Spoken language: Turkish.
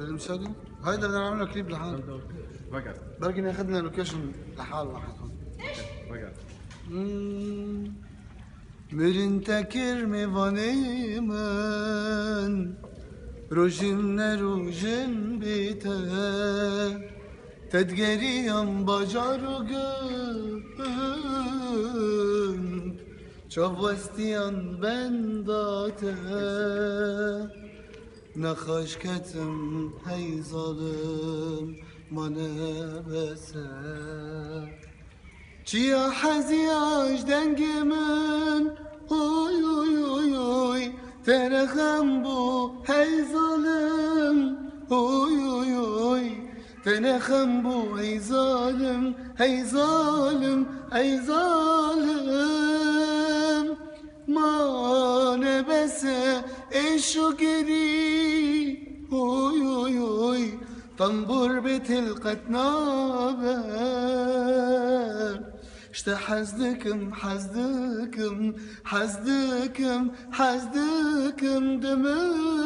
المشاهدين هاي بدنا نعمل كليب لحال بقى بركي ناخذ لنا لوكيشن لحال واحد هون بقى مرن تكر ميفاني من روجن روجن بيته تدقريم bacargın Çavvastiyan ben date Nakhaşketim hey zalim Mane bese Çiya haziyaj dengimin Oy oy oy oy Tenekhem bu hey zalim Oy oy oy Tenekhem bu hey zalim Hey zalim hey zalim Mane bese eşo geri Oy oy oy Tambur betil katnaber İşte hazdıkım hazdıkım hazdıkım hazdıkım demir